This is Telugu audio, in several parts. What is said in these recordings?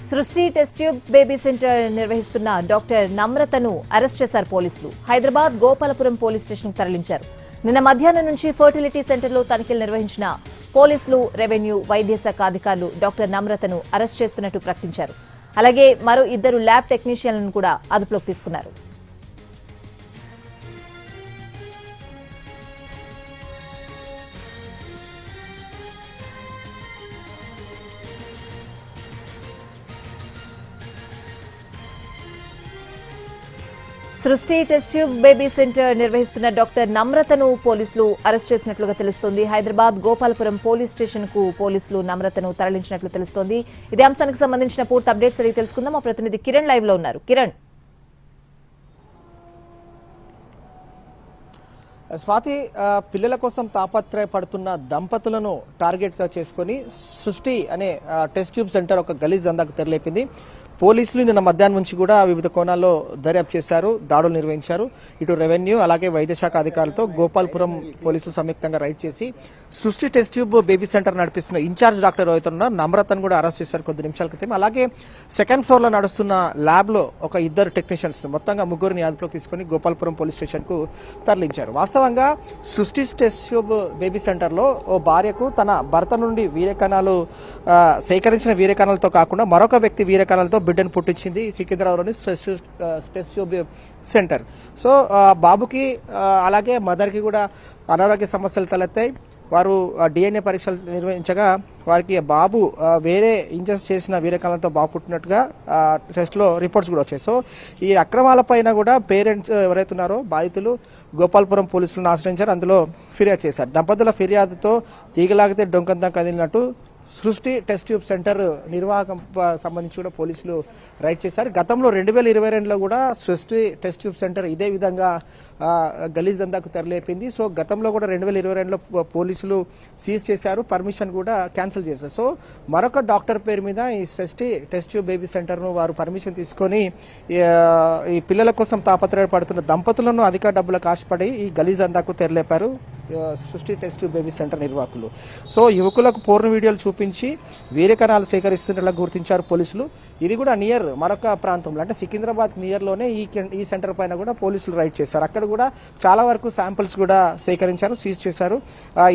సృష్టి టెస్ట్ ట్యూబ్ బేబీ సెంటర్ నిర్వహిస్తున్న డాక్టర్ నమ్రతను అరెస్ట్ చేశారు పోలీసులు. హైదరాబాద్ గోపాలపురం పోలీస్ స్టేషన్ తరలించారు. నిన్న మధ్యాహ్నం నుంచి ఫర్టిలిటీ సెంటర్లో తనిఖీలు నిర్వహించిన పోలీసులు, రెవెన్యూ, వైద్య శాఖ అధికారులు డాక్టర్ నమ్రతను అరెస్ట్ చేస్తున్నట్టు ప్రకటించారు. అలాగే మరో 2 ల్యాబ్ టెక్నీషియన్లను కూడా అదుపులోకి తీసుకున్నారు. సృష్టి టెస్ట్ ట్యూబ్ బేబీ సెంటర్ నిర్వహిస్తున్న డాక్టర్ నమ్రతను పోలీసులు అరెస్ట్ చేసినట్లుగా తెలుస్తోంది. హైదరాబాద్ గోపాలపురం పోలీస్ స్టేషన్ కు పోలీసులు నమ్రతను తరలించినట్లు తెలుస్తోంది. ఇదే అంశానికి సంబంధించిన పూర్తి అప్డేట్స్ అడిగి తెలుసుకుందాం. మా ప్రతినిధి కిరణ్ లైవ్ లో ఉన్నారు. కిరణ్, స్వాతి, పిల్లల కోసం తాపత్రయపడుతున్న దంపతులను టార్గెట్ గా చేసుకుని సృష్టి అనే టెస్ట్ ట్యూబ్ సెంటర్ ఒక గలీజ్ దందాకు తెరలేపింది. పోలీసులు నిన్న మధ్యాహ్నం నుంచి కూడా వివిధ కోణాల్లో దర్యాప్తు చేశారు, దాడులు నిర్వహించారు. ఇటు రెవెన్యూ అలాగే వైద్య శాఖ అధికారులతో గోపాల్పురం పోలీసులు సంయుక్తంగా రైడ్ చేసి సృష్టి టెస్ట్ ట్యూబ్ బేబీ సెంటర్ నడిపిస్తున్న ఇన్ఛార్జ్ డాక్టర్ ఎవరైతున్న నమ్రతను కూడా అరెస్ట్ చేశారు కొద్ది నిమిషాల క్రితం. అలాగే సెకండ్ ఫ్లోర్ లో నడుస్తున్న ల్యాబ్ లో ఒక 2 టెక్నీషియన్స్ మొత్తంగా 3 అదుపులోకి తీసుకుని గోపాల్పురం పోలీస్ స్టేషన్ కు తరలించారు. వాస్తవంగా సృష్టి టెస్ట్ ట్యూబ్ బేబీ సెంటర్ లో ఓ భార్యకు తన భర్త నుండి వీర్యకణాలు సేకరించిన వీర్యకణాలతో కాకుండా మరొక వ్యక్తి వీర్యకణాలతో బిడ్డను పుట్టించింది సికింద్రాబాద్లోని టెస్ట్ ట్యూబ్ సెంటర్. సో బాబుకి అలాగే మదర్కి కూడా అనారోగ్య సమస్యలు తలెత్తాయి. వారు డిఎన్ఏ పరీక్షలు నిర్వహించగా వారికి బాబు వేరే ఇంజెక్ట్ చేసిన వీరకాలంతో బాబు పుట్టినట్టుగా టెస్ట్లో రిపోర్ట్స్ కూడా వచ్చాయి. సో ఈ అక్రమాలపైన కూడా పేరెంట్స్ ఎవరైతే ఉన్నారో బాధితులు గోపాల్పురం పోలీసులను ఆశ్రయించారు. అందులో ఫిర్యాదు చేశారు. దంపతుల ఫిర్యాదుతో తీగలాగితే డొంకంతా కదిలినట్టు సృష్టి టెస్ట్ ట్యూబ్ సెంటర్ నిర్వాహకం సంబంధించి కూడా పోలీసులు రైడ్ చేశారు. గతంలో 2022లో కూడా సృష్టి టెస్ట్ ట్యూబ్ సెంటర్ ఇదే విధంగా గలీజ్ దందాకు తెరలేపింది. సో గతంలో కూడా 2022లో పోలీసులు సీజ్ చేశారు, పర్మిషన్ కూడా క్యాన్సిల్ చేశారు. సో మరొక డాక్టర్ పేరు మీద ఈ సృష్టి టెస్ట్ ట్యూబ్ బేబీ సెంటర్ను వారు పర్మిషన్ తీసుకొని ఈ పిల్లల కోసం తాపత్రయపడుతున్న దంపతులను అధిక డబ్బులకు ఆశపడి ఈ గలీజ్ దందాకు తెరలేపారు సృష్టి టెస్ట్ ట్యూబ్ బేబీ సెంటర్ నిర్వాహకులు. సో యువకులకు పోర్న్ వీడియోలు చూపించి వీర్యకణాలు సేకరిస్తున్నట్లా గుర్తించారు పోలీసులు. ఇది కూడా నియర్ మరొక ప్రాంతంలో అంటే సికింద్రాబాద్ నియర్ లోనే ఈ సెంటర్ పైన కూడా పోలీసులు రైడ్ చేశారు. అక్కడ కూడా చాలా వరకు శాంపిల్స్ కూడా సేకరించారు, సీజ్ చేశారు.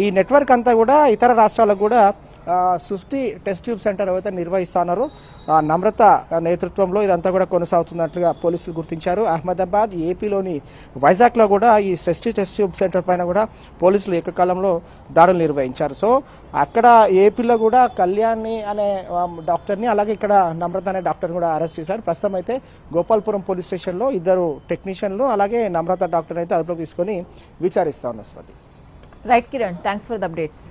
ఈ నెట్వర్క్ అంతా కూడా ఇతర రాష్ట్రాలకు కూడా సృష్టి టెస్ట్ ట్యూబ్ సెంటర్ ఏవైతే నిర్వహిస్తున్నారు నమ్రత నేతృత్వంలో ఇదంతా కూడా కొనసాగుతున్నట్లుగా పోలీసులు గుర్తించారు. అహ్మదాబాద్, ఏపీలోని వైజాగ్ లో కూడా ఈ సృష్టి టెస్ట్ ట్యూబ్ సెంటర్ పైన కూడా పోలీసులు ఏకకాలంలో దాడులు నిర్వహించారు. సో అక్కడ ఏపీలో కూడా కళ్యాణి అనే డాక్టర్ని అలాగే ఇక్కడ నమ్రత అనే డాక్టర్ కూడా అరెస్ట్ చేశారు. ప్రస్తుతం అయితే గోపాల్పురం పోలీస్ స్టేషన్ లో 2 టెక్నీషియన్లు అలాగే నమ్రత డాక్టర్ అయితే అదుపులోకి తీసుకొని విచారిస్తా ఉన్నారు. Right Kiran, thanks for the updates.